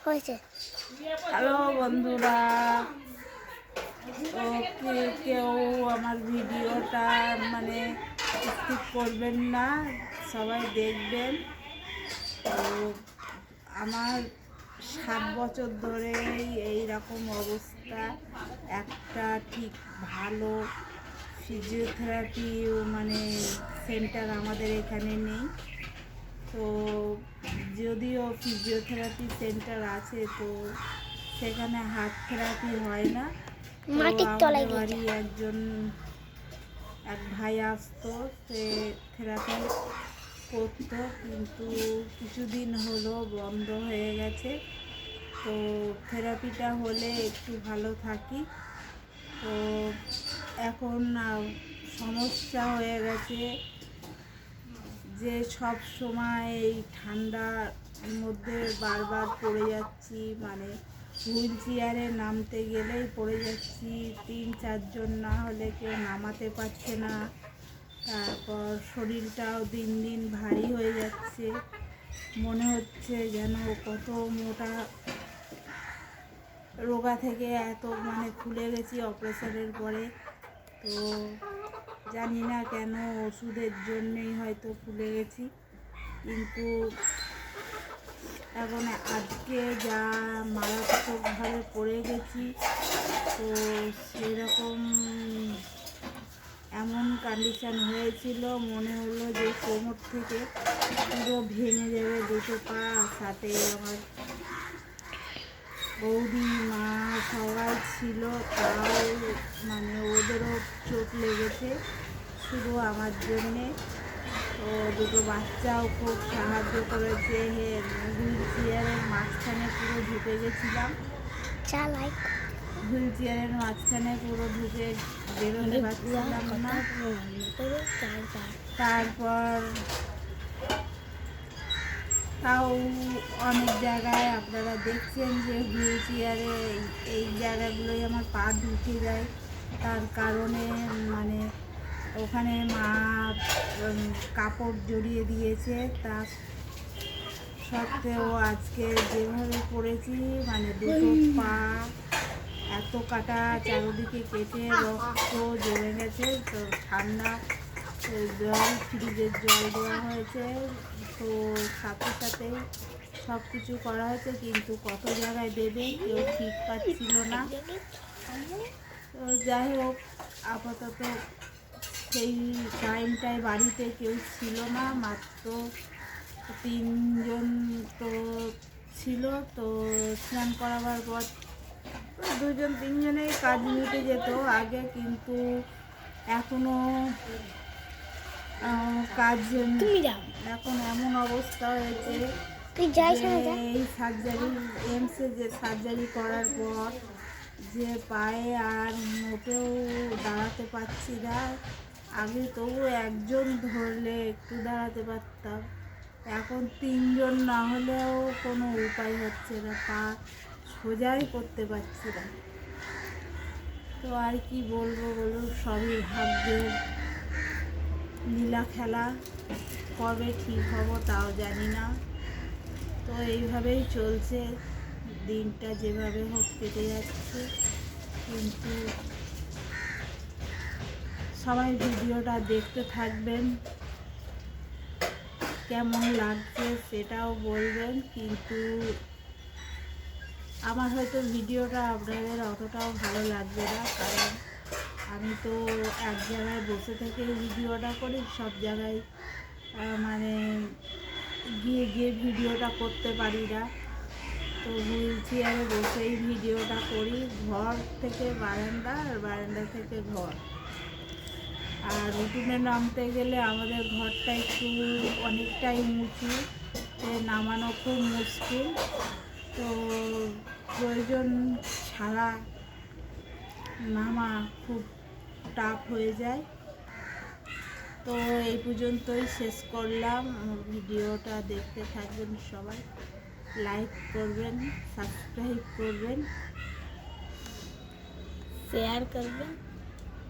হয়েছে। হ্যালো বন্ধুরা, কেউ আমার ভিডিওটা স্কিপ করবেন না, সবাই দেখবেন। তো আমার 7 বছর ধরেই এই রকম অবস্থা। একটা ঠিক ভালো ফিজিওথেরাপি সেন্টার আমাদের এখানে নেই। তো যদিও ফিজিওথেরাপি সেন্টার আছে, তো সেখানে হাত থেরাপি হয় না। মাটির তলায় বাড়ি এক ভাই আসতো, সে থেরাপি করতো, কিন্তু কিছুদিন হলো বন্ধ হয়ে গেছে। তো থেরাপিটা হলে একটু ভালো থাকি। তো এখন সমস্যা হয়ে গেছে যে সব সময় এই ঠান্ডার মধ্যে বারবার পড়ে যাচ্ছি, হুইল চেয়ারে নামতে গেলেই পড়ে যাচ্ছি। 3-4 জন না হলে কেউ নামাতে পারছে না। তারপর শরীরটাও দিন দিন ভারী হয়ে যাচ্ছে, মনে হচ্ছে যেন কত মোটা রোগা থেকে এত ফুলে গেছি অপারেশনের পরে। তো জানি না কেন, ওষুধের জন্যেই হয়তো ফুলে গেছি। কিন্তু এখন আজকে যা মারাত্মকভাবে পড়ে গেছি, তো সেরকম এমন কন্ডিশন হয়েছিল, মনে হলো যে কোমর থেকে পুরো ভেঙে যাবে দুটো পা। সাথে আমার বৌদি, মা সবাই ছিল, তাও ওদেরও চোট লেগেছে শুধু আমার জন্যে। তো দুটো বাচ্চাও খুব সাহায্য করেছে। হুইল চেয়ারের মাঝখানে পুরো ঢুকে গেছিলাম, হুইল চেয়ারের মাঝখানে পুরো ঢুকে বেরোতে পারছিলাম না। তারপর তাও অনেক জায়গায় আপনারা দেখছেন যে হুইল চেয়ারে এই জায়গাগুলোই আমার পা ঢুকে যায়। তার কারণে ওখানে মা কাপড় জড়িয়ে দিয়েছে। তা সত্ত্বেও আজকে যেভাবে পড়েছি, দুটো পা এত কাটা, চারদিকে কেটে রক্ত জমে গেছে। তো ঠান্ডা জল, ফ্রিজের জল দেওয়া হয়েছে, তো সাথে সাথে সব কিছু করা হয়েছে, কিন্তু কত জায়গায় দেবে কেউ ঠিক পাচ্ছিল না। তো যাই হোক, আপাতত সেই টাইমটায় বাড়িতে কেউ ছিল না, মাত্র 3 জন তো ছিল। তো স্নান করাবার পর 2-3 জনেই কাজ মিটে যেত আগে, কিন্তু এখনও কাজ এখন এমন অবস্থা হয়েছে এই এমসে যে সার্জারি করার পর যে পায়ে আর মোটেও দাঁড়াতে পারছি না। আগে তবু একজন ধরলে একটু দাঁড়াতে পারতাম, এখন 3 জন না হলেও কোনো উপায় হচ্ছে না, পা সোজাই করতে পারছি না। তো আর কি বলবো বলুন, সবই ভাগ্যের লীলা খেলা, কবে ঠিক হব তাও জানি না। তো এইভাবেই চলছে, দিনটা যেভাবে হোক কেটে যাচ্ছে। কিন্তু সবাই ভিডিওটা দেখতে থাকবেন, কেমন লাগছে সেটাও বলবেন। কিন্তু আমার হয়তো ভিডিওটা আপনাদের অতটাও ভালো লাগবে না, কারণ আমি তো এক জায়গায় বসে থেকে ভিডিওটা করি, সব জায়গায় গিয়ে গিয়ে ভিডিওটা করতে পারি না। তো হুইল চেয়ারে বসেই ভিডিওটা করি, ঘর থেকে বারান্দা আর বারান্দা থেকে ঘর। আর উঠোনে নামতে গেলে আমাদের ঘরটা একটু অনেকটাই উঁচু, নামানো খুব মুশকিল। তো প্রয়োজন ছাড়া নামা খুব টাফ হয়ে যায়। তো এই পর্যন্তই শেষ করলাম। ভিডিওটা দেখতে থাকবেন, সবাই লাইক করবেন, সাবস্ক্রাইব করবেন, শেয়ার করবেন।